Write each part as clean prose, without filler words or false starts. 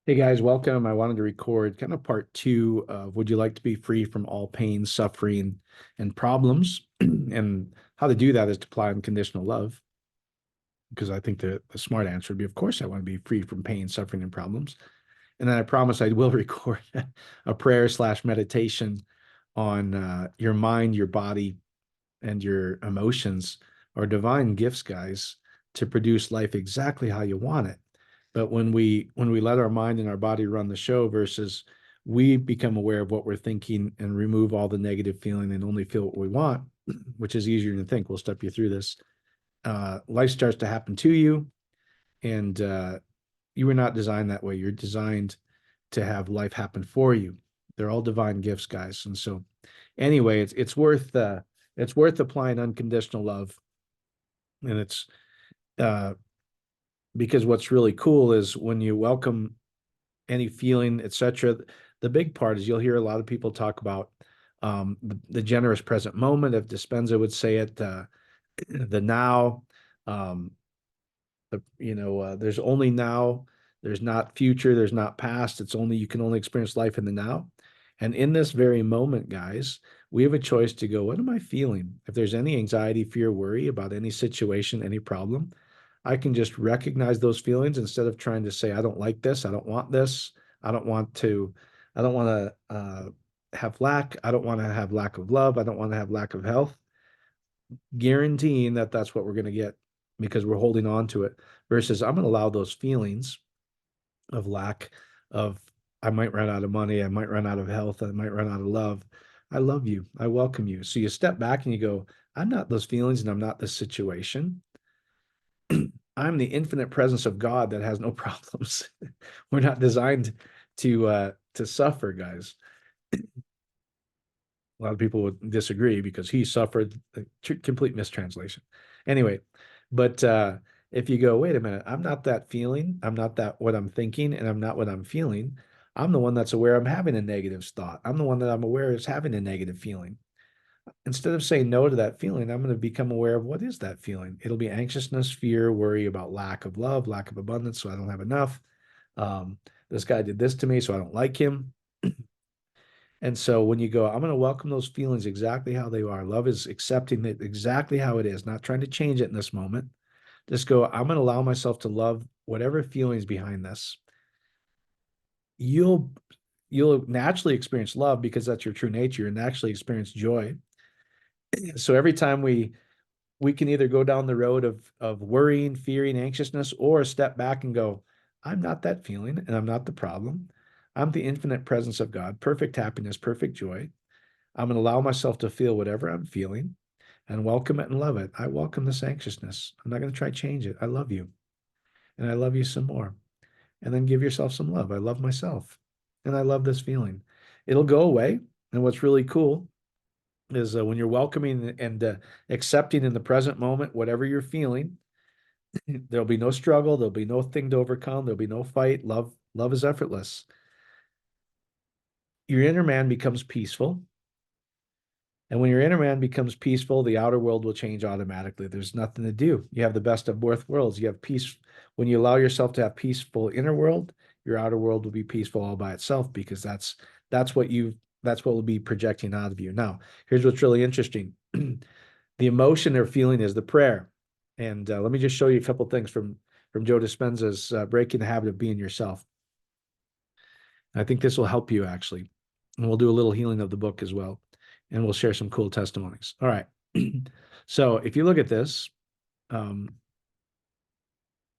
Hey guys, welcome. I wanted to record kind of part two of Would You Like to Be Free from All Pain, Suffering, and Problems? And how to do that is to apply unconditional love. Because I think the smart answer would be, of course, I want to be free from pain, suffering, and problems. And then I promise I will record a prayer slash meditation on your mind, your body, and your emotions are divine gifts, guys, to produce life exactly how you want it. But when we let our mind and our body run the show versus we become aware of what we're thinking and remove all the negative feeling and only feel what we want, which is easier than think. We'll step you through this. Life starts to happen to you, and you were not designed that way. You're designed to have life happen for you. They're all divine gifts, guys. And so, anyway, it's worth applying unconditional love, and it's uh, because what's really cool is when you welcome any feeling, etc. The big part is you'll hear a lot of people talk about the generous present moment. If Dispenza would say it, the now. Um, there's only now. There's not future. There's not past. It's only you can only experience life in the now. And in this very moment, guys, we have a choice to go, what am I feeling? If there's any anxiety, fear, worry about any situation, any problem, I can just recognize those feelings instead of trying to say, I don't like this. I don't want this. I don't want to, I don't want to have lack. I don't want to have lack of love. I don't want to have lack of health, guaranteeing that that's what we're going to get because we're holding on to it versus I'm going to allow those feelings of lack of I might run out of money, I might run out of health, I might run out of love. I love you. I welcome you. So you step back and you go, I'm not those feelings and I'm not this situation. I'm the infinite presence of God that has no problems. We're not designed to suffer, guys. A lot of people would disagree because he suffered a complete mistranslation. Anyway, but if you go, wait a minute, I'm not that feeling, I'm not that what I'm thinking, and I'm not what I'm feeling. I'm the one that's aware I'm having a negative thought. I'm the one that I'm aware is having a negative feeling. Instead of saying no to that feeling, I'm going to become aware of what is that feeling. It'll be anxiousness, fear, worry about lack of love, lack of abundance, so I don't have enough. This guy did this to me, so I don't like him. And so when you go, I'm going to welcome those feelings exactly how they are. Love is accepting it exactly how it is, not trying to change it in this moment. Just go, I'm going to allow myself to love whatever feelings behind this. You'll you'll naturally experience love because that's your true nature and naturally experience joy. So every time we can either go down the road of worrying, fearing, anxiousness, or step back and go, I'm not that feeling and I'm not the problem. I'm the infinite presence of God, perfect happiness, perfect joy. I'm going to allow myself to feel whatever I'm feeling and welcome it and love it. I welcome this anxiousness. I'm not going to try to change it. I love you. And I love you some more. And then give yourself some love. I love myself. And I love this feeling. It'll go away. And what's really cool is when you're welcoming and accepting in the present moment, whatever you're feeling, there'll be no struggle. There'll be no thing to overcome. There'll be no fight. Love is effortless. Your inner man becomes peaceful. And when your inner man becomes peaceful, the outer world will change automatically. There's nothing to do. You have the best of both worlds. You have peace. When you allow yourself to have peaceful inner world, your outer world will be peaceful all by itself because that's what you that's what will be projecting out of you. Now, here's what's really interesting. The emotion they're feeling is the prayer. And let me just show you a couple things from Joe Dispenza's Breaking the Habit of Being Yourself. I think this will help you actually. And we'll do a little healing of the book as well. And we'll share some cool testimonies. All right. So if you look at this, um,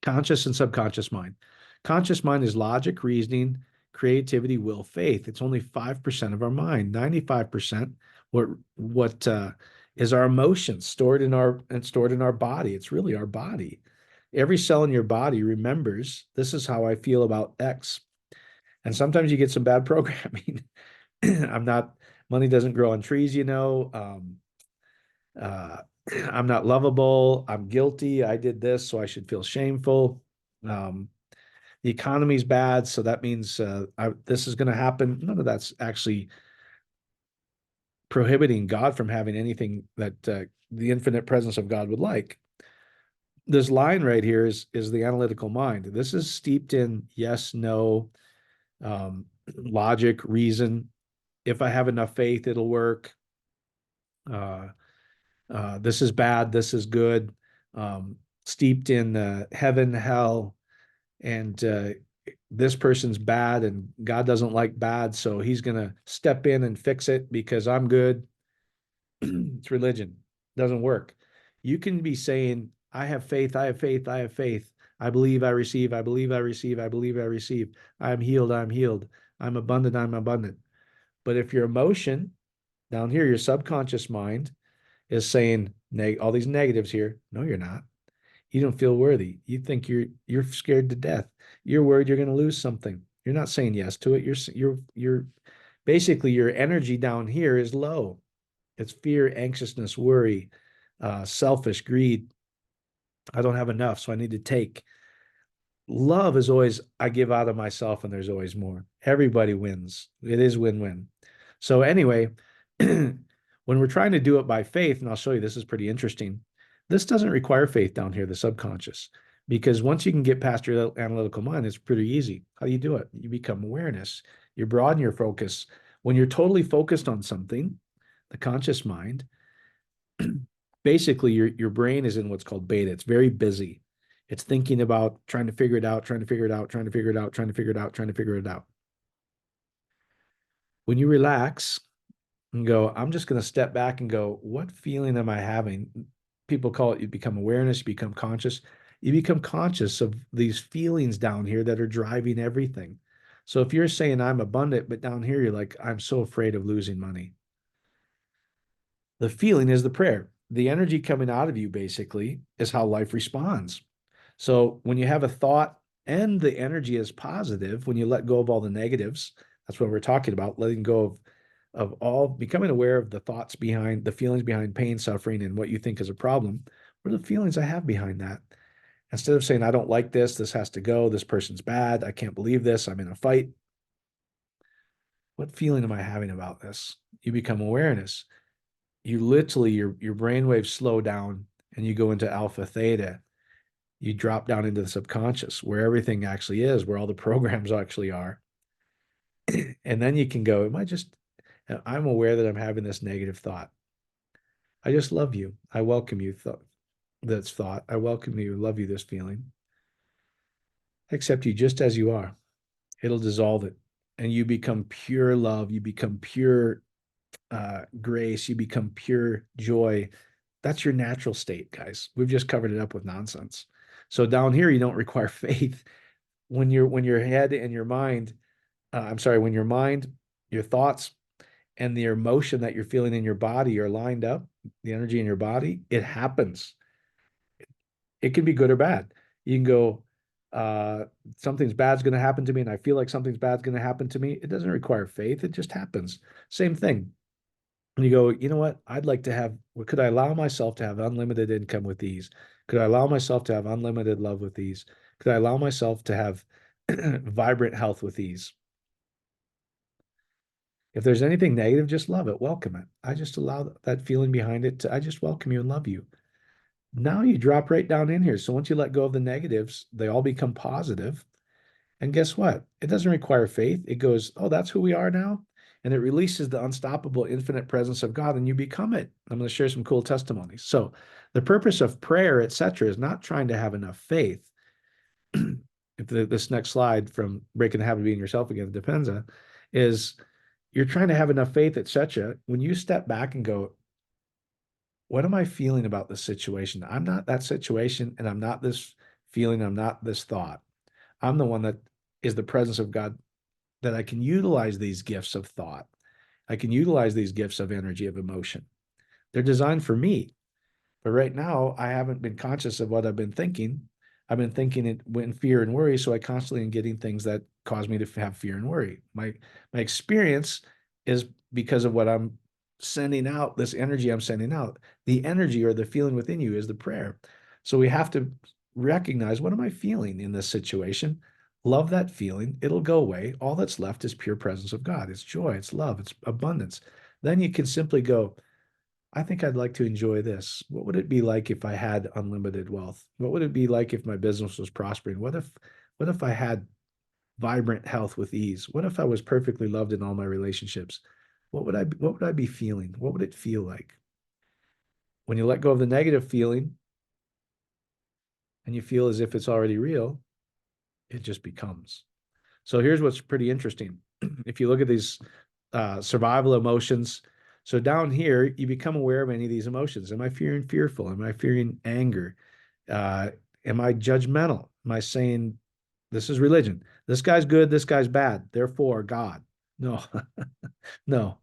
conscious and subconscious mind. Conscious mind is logic, reasoning, creativity, will, faith. It's only 5% of our mind. 95% what is our emotions stored in our body. It's really our body. Every cell in your body remembers this is how I feel about X. And sometimes you get some bad programming. I'm not, money doesn't grow on trees, uh, I'm not lovable. I'm guilty. I did this, so I should feel shameful. Um, the economy's bad, so that means this is going to happen. None of that's actually prohibiting God from having anything that the infinite presence of God would like. This line right here is the analytical mind. This is steeped in yes, no, logic, reason. If I have enough faith, it'll work. Uh, this is bad. This is good. Steeped in heaven, hell, and this person's bad, and God doesn't like bad, so He's gonna step in and fix it because I'm good. It's religion. Doesn't work. You can be saying, I have faith, I have faith, I have faith. I believe I receive, I believe I receive, I believe I receive. I'm healed, I'm healed. I'm abundant, I'm abundant. But if your emotion down here, your subconscious mind is saying all these negatives here, no, you're not. You don't feel worthy. You think you're scared to death. You're worried you're going to lose something. You're not saying yes to it. You're basically your energy down here is low. It's fear, anxiousness, worry, selfish, greed. I don't have enough, so I need to take. Love is always, I give out of myself and there's always more. Everybody wins. It is win-win. So anyway, when we're trying to do it by faith, and I'll show you, this is pretty interesting. This doesn't require faith down here, the subconscious, because once you can get past your analytical mind, it's pretty easy. How do you do it? You become awareness. You broaden your focus. When you're totally focused on something, the conscious mind, basically your brain is in what's called beta. It's very busy. It's thinking about trying to figure it out, trying to figure it out, trying to figure it out, trying to figure it out, trying to figure it out. When you relax and go, I'm just going to step back and go, what feeling am I having? People call it, you become awareness, you become conscious. You become conscious of these feelings down here that are driving everything. So if you're saying I'm abundant, but down here you're like, I'm so afraid of losing money. The feeling is the prayer. The energy coming out of you basically is how life responds. So when you have a thought and the energy is positive, when you let go of all the negatives, that's what we're talking about, letting go of all, becoming aware of the thoughts behind, the feelings behind pain, suffering, and what you think is a problem. What are the feelings I have behind that? Instead of saying, I don't like this has to go, this person's bad, I can't believe this, I'm in a fight. What feeling am I having about this? You become awareness. You literally, your brain waves slow down and you go into alpha theta. You drop down into the subconscious where everything actually is, where all the programs actually are. And then you can go, I'm aware that I'm having this negative thought. I just love you. I welcome you. That's thought. I welcome you, love you, this feeling. I accept you just as you are. It'll dissolve it. And you become pure love. You become pure grace. You become pure joy. That's your natural state, guys. We've just covered it up with nonsense. So down here, you don't require faith. When your head and your mind, when your mind, your thoughts, and the emotion that you're feeling in your body are lined up, the energy in your body, it happens. It can be good or bad. You can go, something's bad's going to happen to me, and I feel like something's bad's going to happen to me. It doesn't require faith. It just happens. Same thing. And you go, you know what? Could I allow myself to have unlimited income with these? Could I allow myself to have unlimited love with these? Could I allow myself to have vibrant health with these? If there's anything negative, just love it, welcome it. I just allow that feeling behind it. I just welcome you and love you. Now you drop right down in here. So once you let go of the negatives, they all become positive. And guess what? It doesn't require faith. It goes, oh, that's who we are now. And it releases the unstoppable, infinite presence of God, and you become it. I'm going to share some cool testimonies. So the purpose of prayer, etc., is not trying to have enough faith. If this next slide from breaking the habit of being yourself again, Depenza, is you're trying to have enough faith, etc. When you step back and go, what am I feeling about this situation? I'm not that situation, and I'm not this feeling, I'm not this thought. I'm the one that is the presence of God, that I can utilize these gifts of thought. I can utilize these gifts of energy, of emotion. They're designed for me. But right now, I haven't been conscious of what I've been thinking. I've been thinking it in fear and worry, so I constantly am getting things that cause me to have fear and worry. My experience is because of what I'm sending out, this energy I'm sending out. The energy or the feeling within you is the prayer. So we have to recognize, what am I feeling in this situation? Love that feeling. It'll go away. All that's left is pure presence of God. It's joy, it's love, it's abundance. Then you can simply go, I think I'd like to enjoy this. What would it be like if I had unlimited wealth? What would it be like if my business was prospering? What if I had vibrant health with ease? What if I was perfectly loved in all my relationships? What would I be feeling? What would it feel like? When you let go of the negative feeling and you feel as if it's already real, it just becomes. So here's what's pretty interesting. If you look at these survival emotions, so down here, you become aware of any of these emotions. Am I feeling fearful? Am I feeling anger? Uh, am I judgmental? Am I saying this is religion? This guy's good, this guy's bad, therefore God. No, no,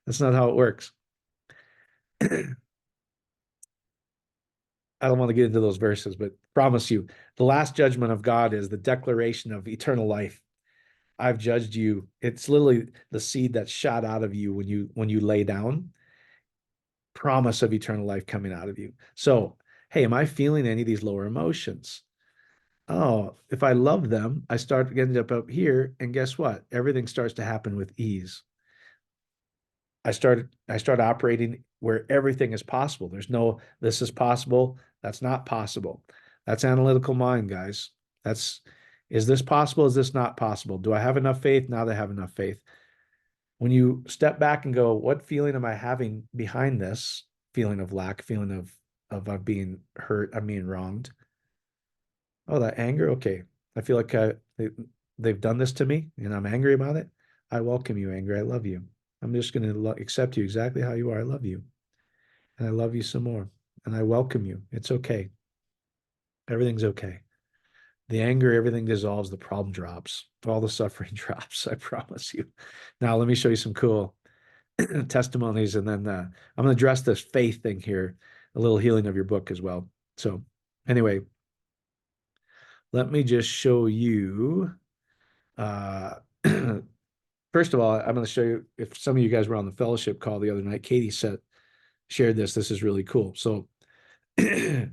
that's not how it works. I don't want to get into those verses, but promise you, the last judgment of God is the declaration of eternal life. I've judged you. It's literally the seed that's shot out of you when you lay down, promise of eternal life coming out of you. So, hey, am I feeling any of these lower emotions? Oh, if I love them, I start getting up here, and guess what? Everything starts to happen with ease. I start operating where everything is possible. There's no this is possible, that's not possible. That's analytical mind, guys. That's is this possible? Is this not possible? Do I have enough faith? Now that I have enough faith. When you step back and go, what feeling am I having behind this feeling of lack, feeling of I'm being hurt, I'm being wronged? Oh, that anger. Okay, I feel like they've done this to me, and I'm angry about it. I welcome you, anger. I love you. I'm just going to accept you exactly how you are. I love you, and I love you some more, and I welcome you. It's okay. Everything's okay. The anger, everything dissolves. The problem drops. All the suffering drops. I promise you. Now, let me show you some cool testimonies, and then I'm going to address this faith thing here, a little healing of your book as well. So, anyway, let me just show you. Uh, First of all, I'm going to show you if some of you guys were on the fellowship call the other night. Katie shared this. This is really cool. So, could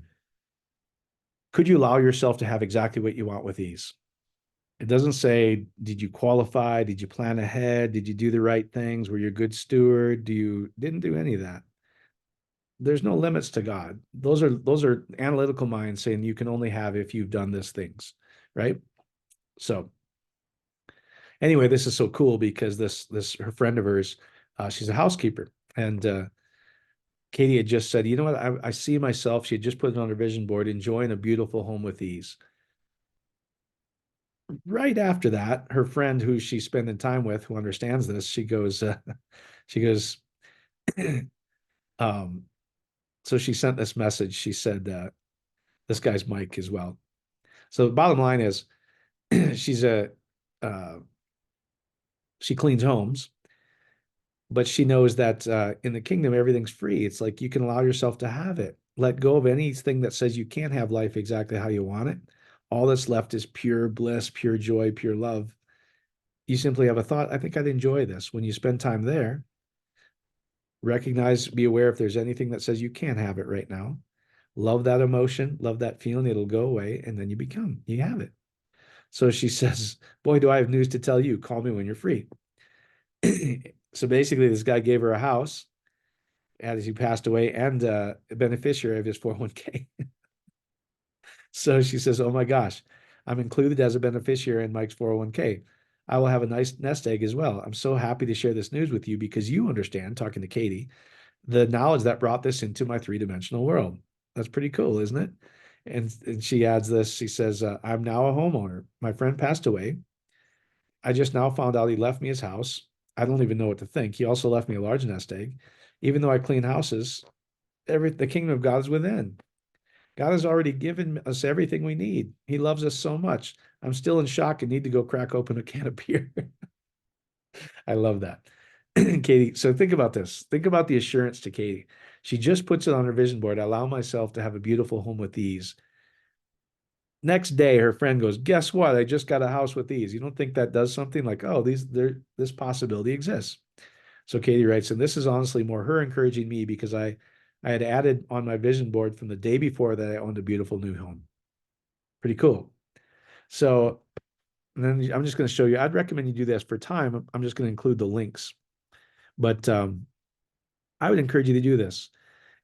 you allow yourself to have exactly what you want with ease? It doesn't say, did you qualify? Did you plan ahead? Did you do the right things? Were you a good steward? Didn't do any of that? There's no limits to God. Those are analytical minds saying you can only have if you've done these things, right? So anyway, this is so cool because this her friend of hers, she's a housekeeper, and Katie had just said, you know what, I see myself. She had just put it on her vision board, enjoying a beautiful home with ease. Right after that, her friend who she's spending time with, who understands this, she goes, um, so she sent this message. She said, this guy's Mike as well. So the bottom line is, she's a uh, she cleans homes, but she knows that in the kingdom everything's free. It's like you can allow yourself to have it. Let go of anything that says you can't have life exactly how you want it. All that's left is pure bliss, pure joy, pure love. You simply have a thought, I think I'd enjoy this. When you spend time there, recognize, be aware if there's anything that says you can't have it right now. Love that emotion, love that feeling, it'll go away, and then you have it. So she says, boy, do I have news to tell you. Call me when you're free. So basically, this guy gave her a house as he passed away and a beneficiary of his 401k. So she says, oh my gosh, I'm included as a beneficiary in Mike's 401k. I will have a nice nest egg as well. I'm so happy to share this news with you because you understand, talking to Katie, the knowledge that brought this into my three-dimensional world. That's pretty cool, isn't it? And she adds this. She says, I'm now a homeowner. My friend passed away. I just now found out he left me his house. I don't even know what to think. He also left me a large nest egg. Even though I clean houses, the kingdom of God is within. God has already given us everything we need. He loves us so much. I'm still in shock and need to go crack open a can of beer. I love that. Katie, so think about this. Think about the assurance to Katie. She just puts it on her vision board. I allow myself to have a beautiful home with ease. Next day, her friend goes, guess what? I just got a house with ease. You don't think that does something like, oh, this possibility exists. So Katie writes, and this is honestly more her encouraging me because I had added on my vision board from the day before that I owned a beautiful new home. Pretty cool. So then I'm just going to show you. I'd recommend you do this for time. I'm just going to include the links. But I would encourage you to do this,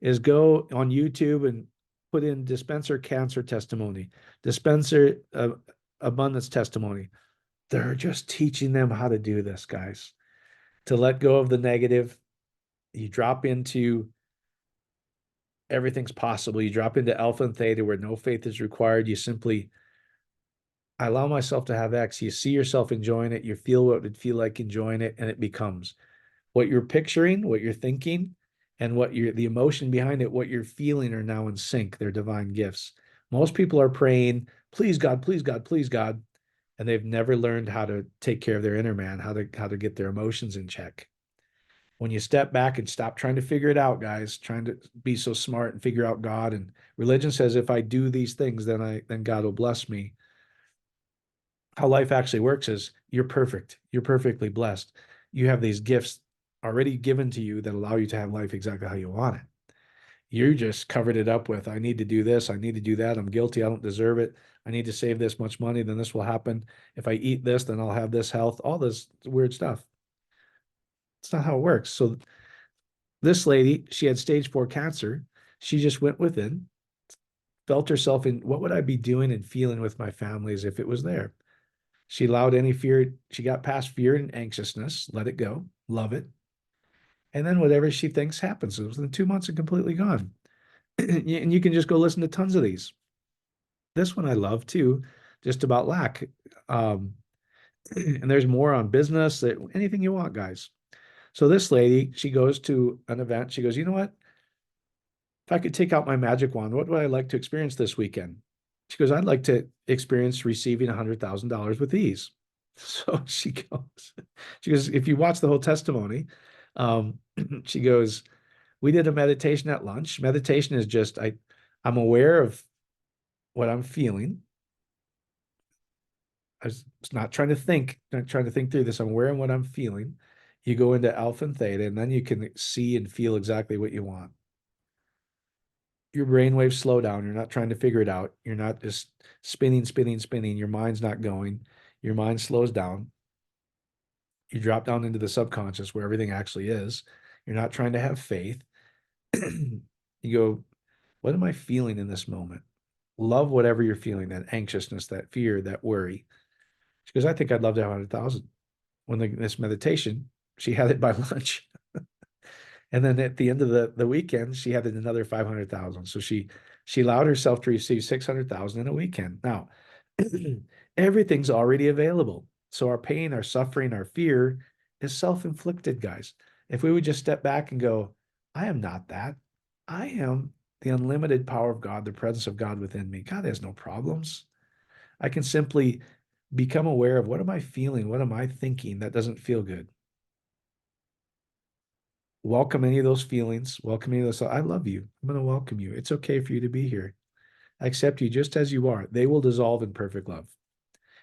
is go on YouTube and put in dispenser cancer testimony, dispenser abundance testimony. They're just teaching them how to do this, guys, to let go of the negative. You drop into everything's possible. You drop into alpha and theta where no faith is required. You simply, I allow myself to have X. You see yourself enjoying it. You feel what it would feel like enjoying it, and it becomes what you're picturing, what you're thinking, and what you're the emotion behind it, what you're feeling are now in sync. They're divine gifts. Most people are praying, please God, please God, please God, and they've never learned how to take care of their inner man, how to get their emotions in check. When you step back and stop trying to figure it out, guys, trying to be so smart and figure out God, and religion says if I do these things, then God will bless me. How life actually works is you're perfect. You're perfectly blessed. You have these gifts already given to you that allow you to have life exactly how you want it. You just covered it up with, I need to do this. I need to do that. I'm guilty. I don't deserve it. I need to save this much money. Then this will happen. If I eat this, then I'll have this health, all this weird stuff. It's not how it works. So this lady, she had stage 4 cancer. She just went within, felt herself in what would I be doing and feeling with my family as if it was there. She allowed any fear, she got past fear and anxiousness, let it go, love it. And then whatever she thinks happens. So within 2 months, it's completely gone. And you can just go listen to tons of these. This one I love too, just about lack. Um, and there's more on business, anything you want, guys. So this lady, she goes to an event. She goes, you know what? If I could take out my magic wand, what would I like to experience this weekend? She goes, I'd like to experience receiving $100,000 with ease. So she goes, if you watch the whole testimony, um, she goes, we did a meditation at lunch. Meditation is just, I'm aware of what I'm feeling. I was not trying to think, not trying to think through this. I'm aware of what I'm feeling. You go into alpha and theta, and then you can see and feel exactly what you want. Your brain waves slow down. You're not trying to figure it out. You're not just spinning, spinning, spinning. Your mind's not going. Your mind slows down. You drop down into the subconscious where everything actually is. You're not trying to have faith. You go, what am I feeling in this moment? Love whatever you're feeling, that anxiousness, that fear, that worry. She goes, I think I'd love to have 100,000. When this meditation, she had it by lunch. And then at the end of the weekend, she had another 500,000. So she allowed herself to receive 600,000 in a weekend. Now, everything's already available. So our pain, our suffering, our fear is self-inflicted, guys. If we would just step back and go, I am not that. I am the unlimited power of God, the presence of God within me. God has no problems. I can simply become aware of what am I feeling? What am I thinking that doesn't feel good? Welcome any of those feelings. Welcome any of those. I love you. I'm going to welcome you. It's okay for you to be here. I accept you just as you are. They will dissolve in perfect love.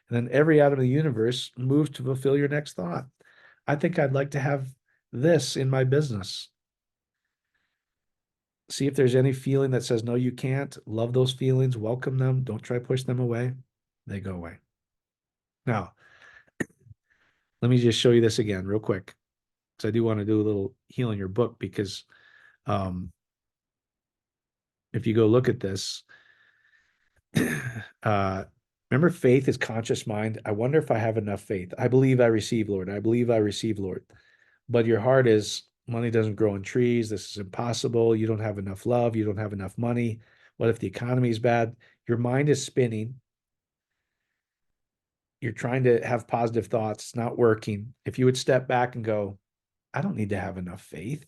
And then every atom of the universe moves to fulfill your next thought. I think I'd like to have this in my business. See if there's any feeling that says, no, you can't. Love those feelings. Welcome them. Don't try to push them away. They go away. Now, let me just show you this again real quick. Because I do want to do a little healing your book because um, if you go look at this, remember faith is conscious mind. I wonder if I have enough faith. I believe I receive, Lord. I believe I receive, Lord. But your heart is money doesn't grow on trees. This is impossible. You don't have enough love. You don't have enough money. What if the economy is bad? Your mind is spinning. You're trying to have positive thoughts. It's not working. If you would step back and go, I don't need to have enough faith.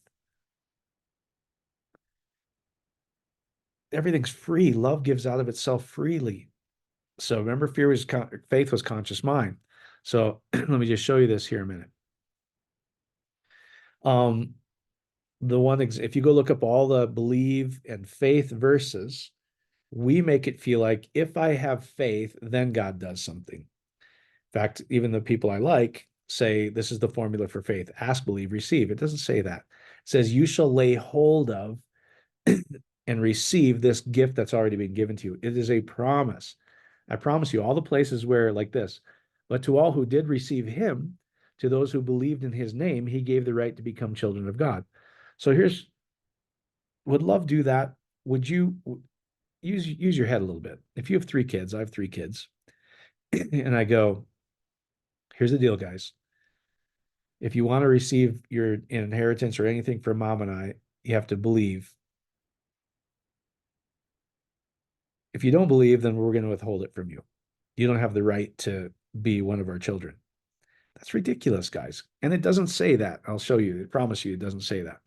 Everything's free. Love gives out of itself freely. So remember, faith was conscious mind. So let me just show you this here a minute. Um, if you go look up all the believe and faith verses, we make it feel like if I have faith, then God does something. In fact, even the people I like say this is the formula for faith: ask, believe, receive. It doesn't say that. It says you shall lay hold of and receive this gift that's already been given to you. It is a promise. I promise you all the places where like this, but to all who did receive him, to those who believed in his name, he gave the right to become children of God. So would love do that? Would you use your head a little bit? If you have 3 kids, I have 3 kids, and I go, Here's the deal, guys. If you want to receive your inheritance or anything from mom and I, you have to believe. If you don't believe, then we're going to withhold it from you. You don't have the right to be one of our children. That's ridiculous, guys. And it doesn't say that. I'll show you. I promise you, it doesn't say that.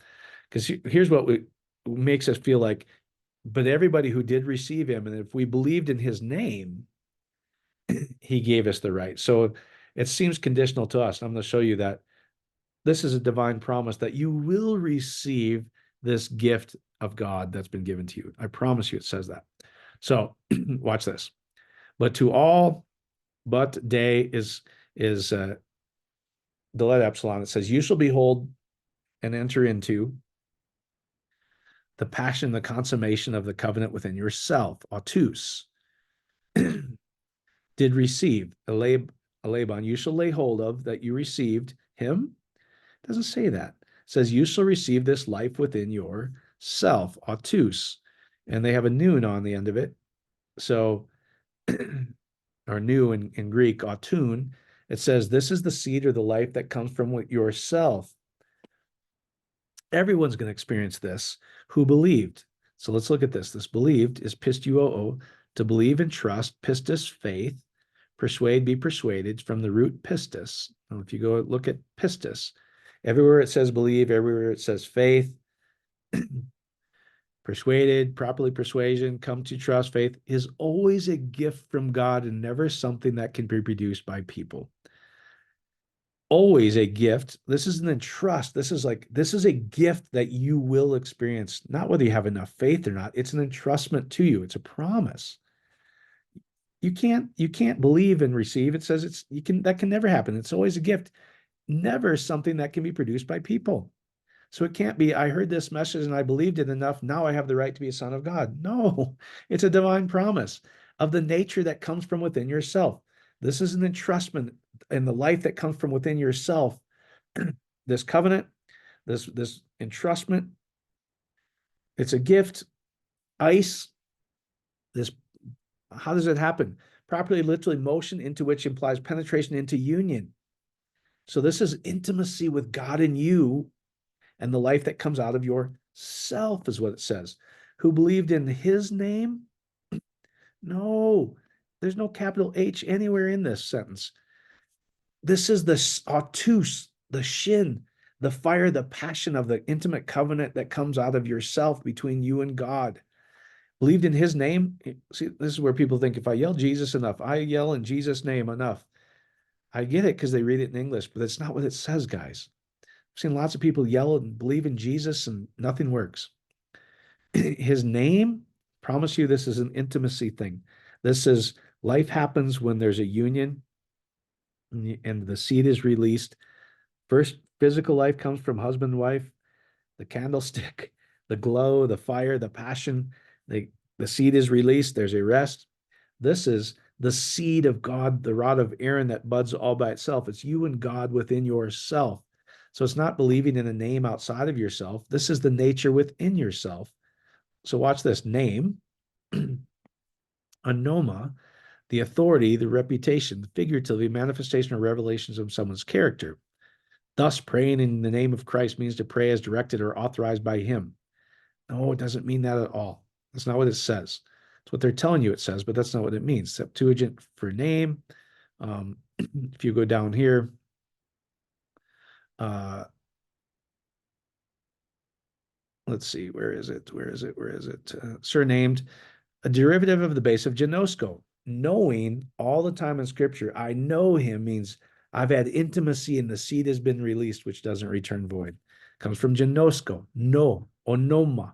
Because here's what makes us feel like, but everybody who did receive him, and if we believed in his name, he gave us the right. So it seems conditional to us. I'm going to show you that this is a divine promise that you will receive this gift of God that's been given to you. I promise you, it says that. So watch this. But to all, but day is delet epsilon. It says, you shall behold and enter into the passion, the consummation of the covenant within yourself, autus, did receive, Laban, you shall lay hold of that you received him. It doesn't say that. It says, you shall receive this life within yourself, autus. And they have a noon on the end of it. So, or new in Greek, autun. It says, this is the seed or the life that comes from yourself. Everyone's going to experience this who believed. So let's look at this. This believed is pistuo, to believe and trust, pistis, faith, persuade, be persuaded, from the root pistis. And if you go look at pistis, everywhere it says believe, everywhere it says faith, persuaded, properly persuasion, come to trust, faith is always a gift from God and never something that can be produced by people. Always a gift. This isn't a trust. This is a gift that you will experience, not whether you have enough faith or not. It's an entrustment to you. It's a promise. You can't believe and receive. It says that can never happen. It's always a gift, never something that can be produced by people. So it can't be, I heard this message and I believed it enough. Now I have the right to be a son of God. No, it's a divine promise of the nature that comes from within yourself. This is an entrustment in the life that comes from within yourself. This covenant, this entrustment, it's a gift. Ice, this, how does it happen? Properly, literally, motion into which implies penetration into union. So this is intimacy with God in you, and the life that comes out of yourself is what it says. Who believed in his name? No, there's no capital H anywhere in this sentence. This is the autus, the shin, the fire, the passion of the intimate covenant that comes out of yourself between you and God. Believed in his name. See, this is where people think if I yell Jesus enough, I yell in Jesus' name enough. I get it because they read it in English, but that's not what it says, guys. I've seen lots of people yell and believe in Jesus and nothing works. His name, promise you, this is an intimacy thing. This is life happens when there's a union and the seed is released. First, physical life comes from husband and wife, the candlestick, the glow, the fire, the passion. The seed is released. There's a rest. This is the seed of God, the rod of Aaron that buds all by itself. It's you and God within yourself. So it's not believing in a name outside of yourself. This is the nature within yourself. So watch this. Name, anoma, the authority, the reputation, figuratively, manifestation or revelations of someone's character. Thus, praying in the name of Christ means to pray as directed or authorized by him. No, it doesn't mean that at all. That's not what it says. It's what they're telling you it says, but that's not what it means. Septuagint for name. If you go down here, let's see, where is it? Surnamed, a derivative of the base of ginosko. Knowing all the time in scripture, I know him means I've had intimacy and the seed has been released, which doesn't return void. Comes from ginosko, no, onoma.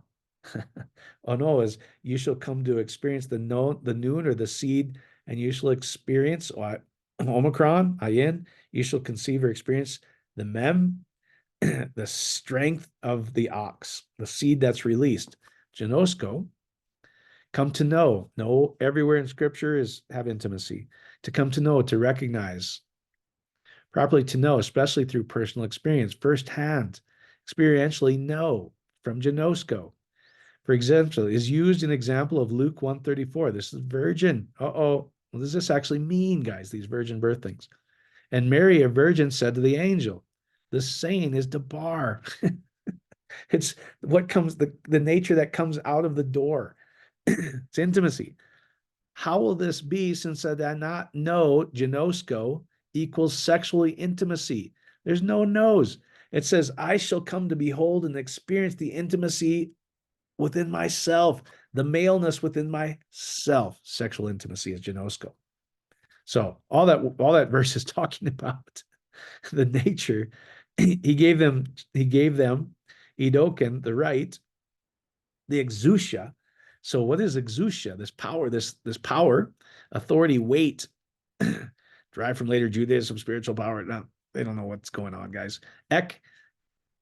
Ono is you shall come to experience the noon or the seed, and you shall experience omicron, ayin, you shall conceive or experience the mem, the strength of the ox, the seed that's released. Ginosko, come to know. Know everywhere in scripture is have intimacy. To come to know, to recognize. Properly to know, especially through personal experience, firsthand, experientially know from Ginosko. For example, is used an example of Luke 1:34. This is virgin. What does this actually mean, guys? These virgin birth things. And Mary, a virgin, said to the angel, the saying is debar. It's what comes, the nature that comes out of the door. It's intimacy. How will this be since I did not know genosko equals sexually intimacy? There's no knows. It says, I shall come to behold and experience the intimacy within myself, the maleness within myself. Sexual intimacy is genosko. So all that verse is talking about the nature. He gave them Edoken, the right, the exousia. So what is exousia? This power, this power, authority, weight, derived from later Judaism, spiritual power. No, they don't know what's going on, guys. Ek,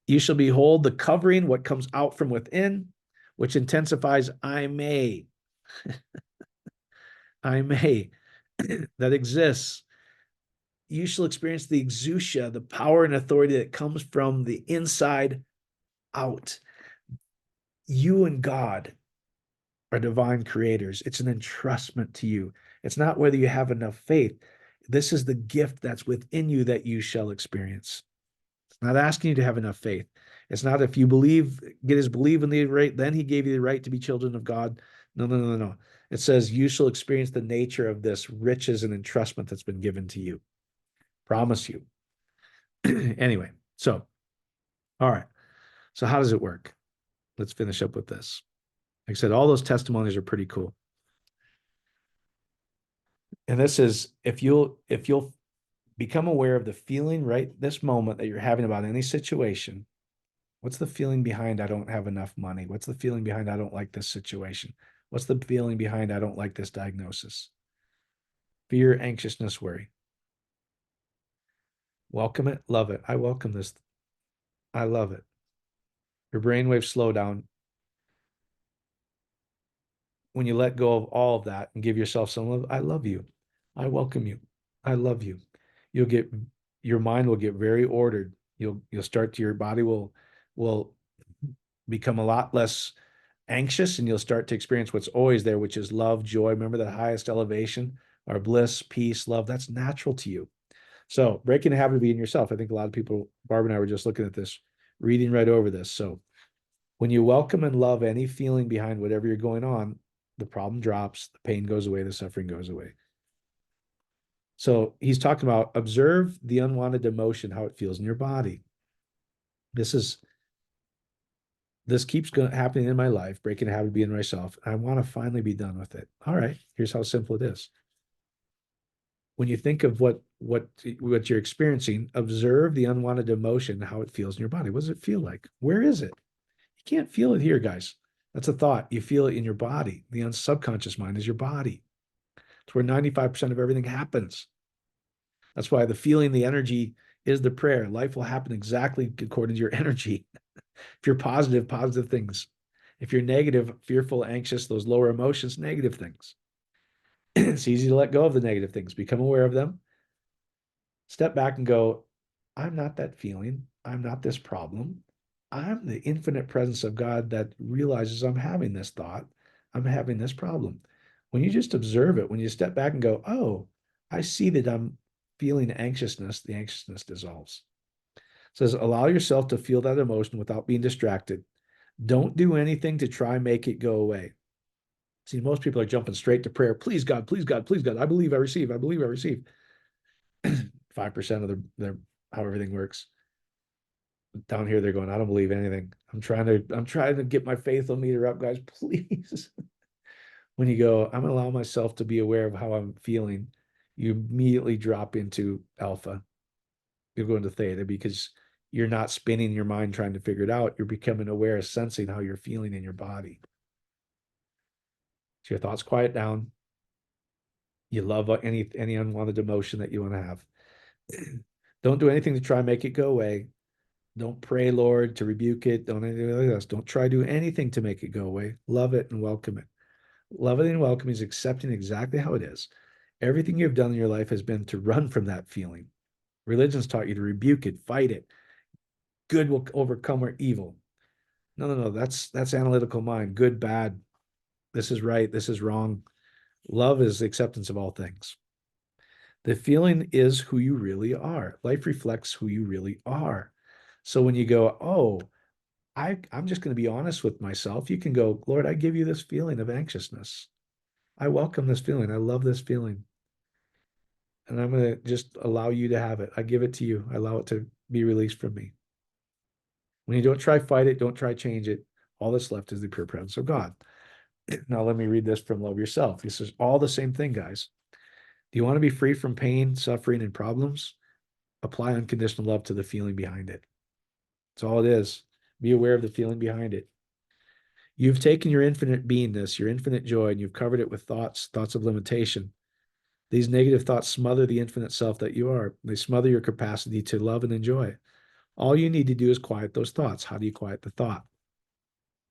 you shall behold the covering, what comes out from within, which intensifies I may. I may. That exists. You shall experience the exousia, the power and authority that comes from the inside out. You and God are divine creators. It's an entrustment to you. It's not whether you have enough faith. This is the gift that's within you that you shall experience. It's not asking you to have enough faith. It's not if you believe, get his belief in the right, then he gave you the right to be children of God. No, no, no, no. It says you shall experience the nature of this riches and entrustment that's been given to you. Promise you. Anyway, so, all right. So how does it work? Let's finish up with this. Like I said, all those testimonies are pretty cool. And this is if you'll become aware of the feeling right this moment that you're having about any situation. What's the feeling behind I don't have enough money? What's the feeling behind I don't like this situation? What's the feeling behind I don't like this diagnosis? Fear, anxiousness, worry. Welcome it, love it. I welcome this. I love it. Your brainwaves slow down. When you let go of all of that and give yourself some love, I love you. I welcome you. I love you. Your mind will get very ordered. You'll start to, your body will become a lot less anxious, and you'll start to experience what's always there, which is love, joy. Remember the highest elevation, our bliss, peace, love. That's natural to you. So breaking the habit of being yourself. I think a lot of people, Barb and I were just looking at this, reading right over this. So when you welcome and love any feeling behind whatever you're going on, the problem drops, the pain goes away, the suffering goes away. So he's talking about observe the unwanted emotion, how it feels in your body. This keeps happening in my life, breaking a habit of being myself. I want to finally be done with it. All right, here's how simple it is. When you think of what you're experiencing, observe the unwanted emotion, how it feels in your body. What does it feel like? Where is it? You can't feel it here, guys. That's a thought. You feel it in your body. The subconscious mind is your body. It's where 95% of everything happens. That's why the feeling, the energy is the prayer. Life will happen exactly according to your energy. If you're positive, positive things. If you're negative, fearful, anxious, those lower emotions, negative things. It's easy to let go of the negative things, become aware of them, step back and go, I'm not that feeling. I'm not this problem. I'm the infinite presence of God that realizes I'm having this thought. I'm having this problem. When you just observe it, when you step back and go, oh, I see that I'm feeling anxiousness, the anxiousness dissolves. It says, allow yourself to feel that emotion without being distracted. Don't do anything to try and make it go away. See, most people are jumping straight to prayer. Please, God, please, God, please, God. I believe I receive. I believe I receive. 5% of their how everything works. Down here, they're going, I don't believe anything. I'm trying to get my faith meter up, guys. Please. When you go, I'm gonna allow myself to be aware of how I'm feeling, you immediately drop into alpha. You'll go into theta because you're not spinning your mind trying to figure it out. You're becoming aware of sensing how you're feeling in your body. So your thoughts quiet down. You love any unwanted emotion that you want to have. Don't do anything to try and make it go away. Don't pray, Lord, to rebuke it. Don't anything like this. Don't try to do anything to make it go away. Love it and welcome it. Love it and welcome is accepting exactly how it is. Everything you've done in your life has been to run from that feeling. Religion's taught you to rebuke it, fight it. Good will overcome or evil. No. That's analytical mind. Good, bad. This is right. This is wrong. Love is the acceptance of all things. The feeling is who you really are. Life reflects who you really are. So when you go, oh, I'm just going to be honest with myself, you can go, Lord, I give you this feeling of anxiousness. I welcome this feeling. I love this feeling. And I'm going to just allow you to have it. I give it to you. I allow it to be released from me. When you don't try fight it, don't try change it. All that's left is the pure presence of God. Now let me read this from Love Yourself. This is all the same thing, guys. Do you want to be free from pain, suffering, and problems? Apply unconditional love to the feeling behind it. That's all it is. Be aware of the feeling behind it. You've taken your infinite beingness, your infinite joy, and you've covered it with thoughts of limitation. These negative thoughts smother the infinite self that you are. They smother your capacity to love and enjoy. All you need to do is quiet those thoughts. How do you quiet the thought?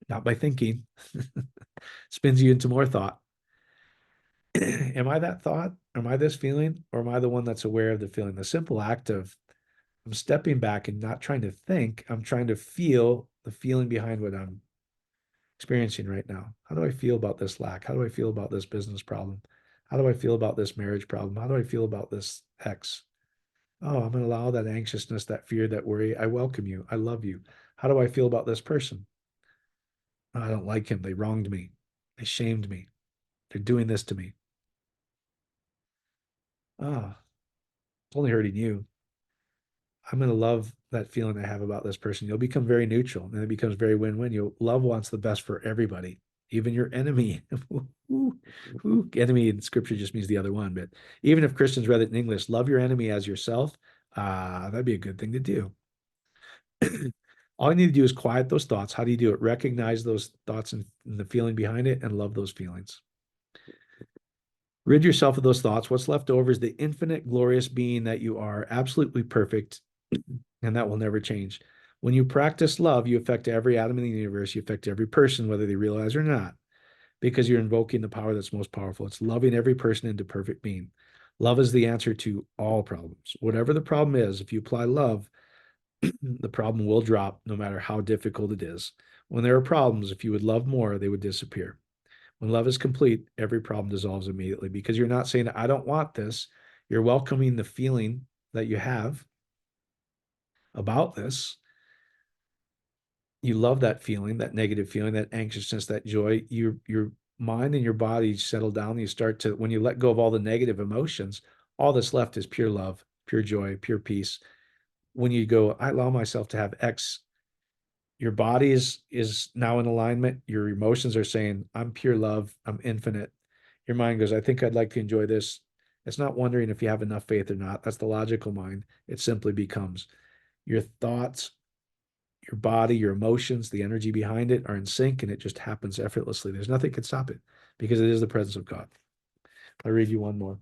Not by thinking. Spins you into more thought. Am I that thought? Am I this feeling? Or am I the one that's aware of the feeling? The simple act of I'm stepping back and not trying to think. I'm trying to feel the feeling behind what I'm experiencing right now. How do I feel about this lack? How do I feel about this business problem? How do I feel about this marriage problem? How do I feel about this ex? Oh, I'm going to allow that anxiousness, that fear, that worry. I welcome you. I love you. How do I feel about this person? Oh, I don't like him. They wronged me. They shamed me. They're doing this to me. Ah, it's only hurting you. I'm going to love that feeling I have about this person. You'll become very neutral and it becomes very win-win. Love wants the best for everybody, even your enemy. Enemy in scripture just means the other one. But even if Christians read it in English, love your enemy as yourself, that'd be a good thing to do. All you need to do is quiet those thoughts. How do you do it? Recognize those thoughts and the feeling behind it and love those feelings. Rid yourself of those thoughts. What's left over is the infinite, glorious being that you are, absolutely perfect, and that will never change. When you practice love, you affect every atom in the universe. You affect every person, whether they realize or not, because you're invoking the power that's most powerful. It's loving every person into perfect being. Love is the answer to all problems. Whatever the problem is, if you apply love, the problem will drop no matter how difficult it is. When there are problems, if you would love more, they would disappear. When love is complete, every problem dissolves immediately because you're not saying, I don't want this. You're welcoming the feeling that you have about this. You love that feeling, that negative feeling, that anxiousness, that joy. Your mind and your body settle down. You start to, when you let go of all the negative emotions, all that's left is pure love, pure joy, pure peace. When you go, I allow myself to have X, your body is now in alignment. Your emotions are saying, I'm pure love, I'm infinite. Your mind goes, I think I'd like to enjoy this. It's not wondering if you have enough faith or not. That's the logical mind. It simply becomes your thoughts, your body, your emotions, the energy behind it are in sync, and it just happens effortlessly. There's nothing can stop it because it is the presence of God. I'll read you one more.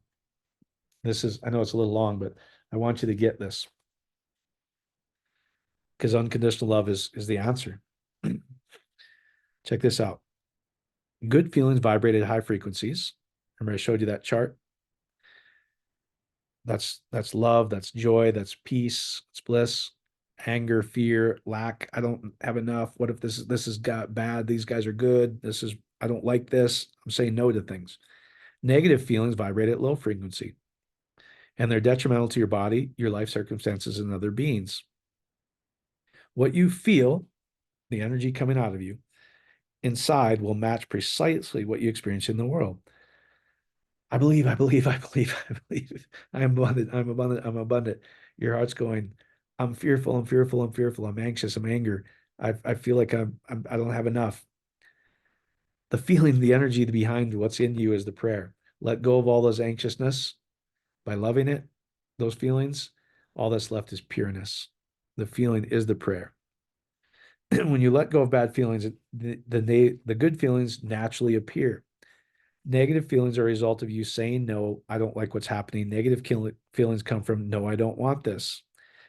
This is, I know it's a little long, but I want you to get this because unconditional love is the answer. Check this out. Good feelings vibrate at high frequencies. Remember, I showed you that chart. That's love, that's joy, that's peace, it's bliss. Anger, fear, lack. I don't have enough. What if this is got bad? These guys are good. This is I don't like this. I'm saying no to things. Negative feelings vibrate at low frequency, and they're detrimental to your body, your life circumstances, and other beings. What you feel, the energy coming out of you inside, will match precisely what you experience in the world. I believe, I believe, I believe, I believe. I am abundant, I'm abundant, I'm abundant. Your heart's going, I'm fearful, I'm fearful, I'm fearful, I'm anxious, I'm angry. I feel like I don't have enough. The feeling, the energy behind what's in you is the prayer. Let go of all those anxiousness by loving it, those feelings. All that's left is pureness. The feeling is the prayer. When you let go of bad feelings, the good feelings naturally appear. Negative feelings are a result of you saying, no, I don't like what's happening. Negative feelings come from, no, I don't want this.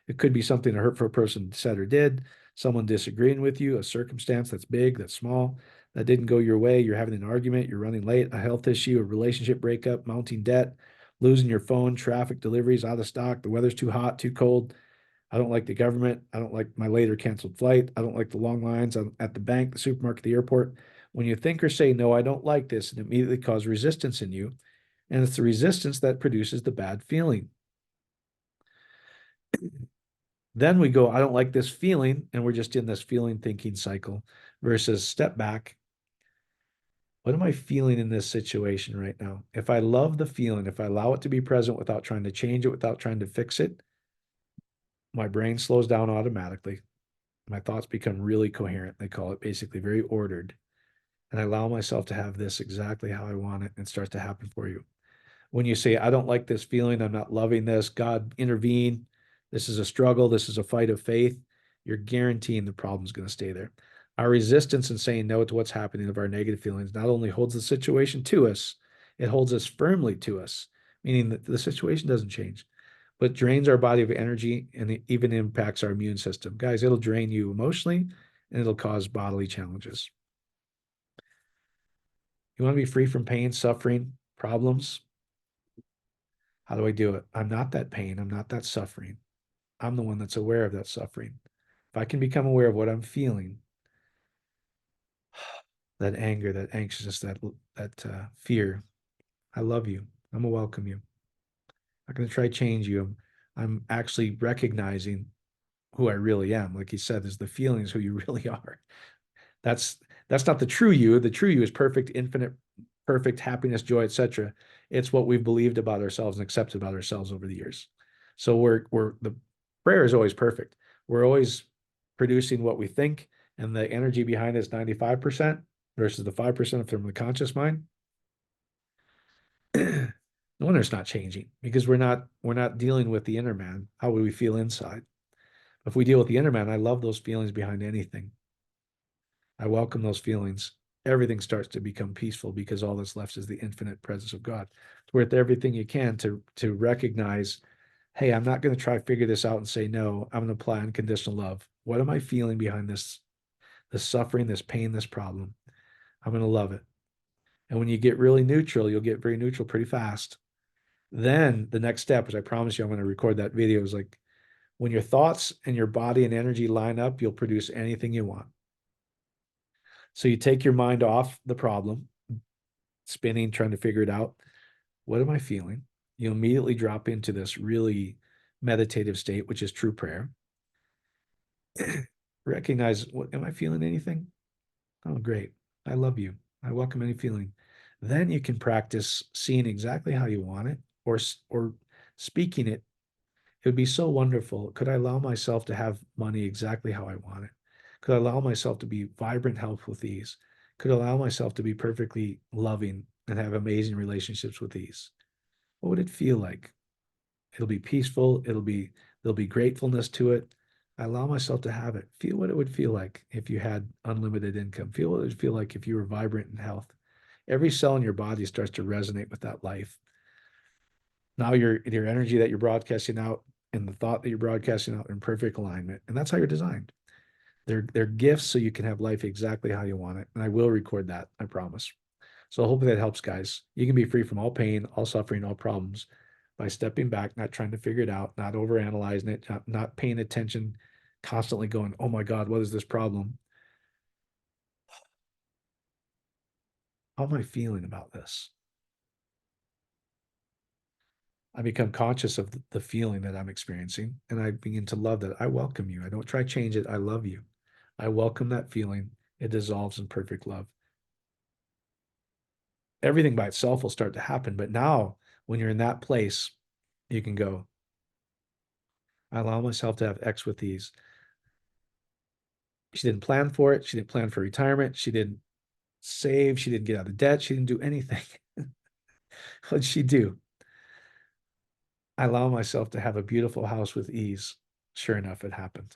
It could be something a hurtful person said or did, someone disagreeing with you, a circumstance that's big, that's small, that didn't go your way. You're having an argument, you're running late, a health issue, a relationship breakup, mounting debt, losing your phone, traffic deliveries out of stock, the weather's too hot, too cold. I don't like the government. I don't like my late or canceled flight. I don't like the long lines at the bank, the supermarket, the airport. When you think or say, no, I don't like this, and immediately cause resistance in you, And it's the resistance that produces the bad feeling. Then we go, I don't like this feeling, and we're just in this feeling thinking cycle versus step back. What am I feeling in this situation right now? If I love the feeling, if I allow it to be present without trying to change it, without trying to fix it, my brain slows down automatically. My thoughts become really coherent. They call it basically very ordered. And I allow myself to have this exactly how I want it, and it starts to happen for you. When you say, I don't like this feeling, I'm not loving this, God intervene, this is a struggle, this is a fight of faith, you're guaranteeing the problem's going to stay there. Our resistance in saying no to what's happening of our negative feelings not only holds the situation to us, it holds us firmly to us, meaning that the situation doesn't change, but drains our body of energy and it even impacts our immune system. Guys, it'll drain you emotionally and it'll cause bodily challenges. You want to be free from pain, suffering, problems? How do I do it? I'm not that pain. I'm not that suffering. I'm the one that's aware of that suffering. If I can become aware of what I'm feeling, that anger, that anxiousness, that fear, I love you. I'm gonna welcome you. I'm not gonna try to change you. I'm actually recognizing who I really am. Like he said, is the feelings who you really are. That's that's not the true you. The true you is perfect, infinite, perfect happiness, joy, etc. It's what we've believed about ourselves and accepted about ourselves over the years. So we're the prayer is always perfect. We're always producing what we think, and the energy behind it is 95% versus the 5% from the conscious mind. No wonder it's not changing because we're not dealing with the inner man. How would we feel inside? If we deal with the inner man, I love those feelings behind anything. I welcome those feelings. Everything starts to become peaceful because all that's left is the infinite presence of God. It's worth everything you can to recognize, hey, I'm not going to try to figure this out and say no. I'm going to apply unconditional love. What am I feeling behind this suffering, this pain, this problem? I'm going to love it. And when you get really neutral, you'll get very neutral pretty fast. Then the next step, which I promise you, I'm going to record that video, is like when your thoughts and your body and energy line up, you'll produce anything you want. So you take your mind off the problem, spinning, trying to figure it out. What am I feeling? You immediately drop into this really meditative state, which is true prayer. Recognize, what am I feeling anything? Oh, great. I love you. I welcome any feeling. Then you can practice seeing exactly how you want it or speaking it. It would be so wonderful. Could I allow myself to have money exactly how I want it? Could I allow myself to be vibrant health with ease? Could I allow myself to be perfectly loving and have amazing relationships with ease? What would it feel like? It'll be peaceful. There'll be gratefulness to it. I allow myself to have it. Feel what it would feel like if you had unlimited income. Feel what it would feel like if you were vibrant in health. Every cell in your body starts to resonate with that life. Now your energy that you're broadcasting out and the thought that you're broadcasting out are in perfect alignment. And that's how you're designed. They're gifts so you can have life exactly how you want it. And I will record that, I promise. So hopefully that helps, guys. You can be free from all pain, all suffering, all problems by stepping back, not trying to figure it out, not overanalyzing it, not paying attention, constantly going, oh my God, what is this problem? How am I feeling about this? I become conscious of the feeling that I'm experiencing, and I begin to love that. I welcome you. I don't try to change it. I love you. I welcome that feeling. It dissolves in perfect love. Everything by itself will start to happen. But now, when you're in that place, you can go, I allow myself to have X with ease. She didn't plan for it. She didn't plan for retirement. She didn't save. She didn't get out of debt. She didn't do anything. What did she do? I allow myself to have a beautiful house with ease. Sure enough, it happened.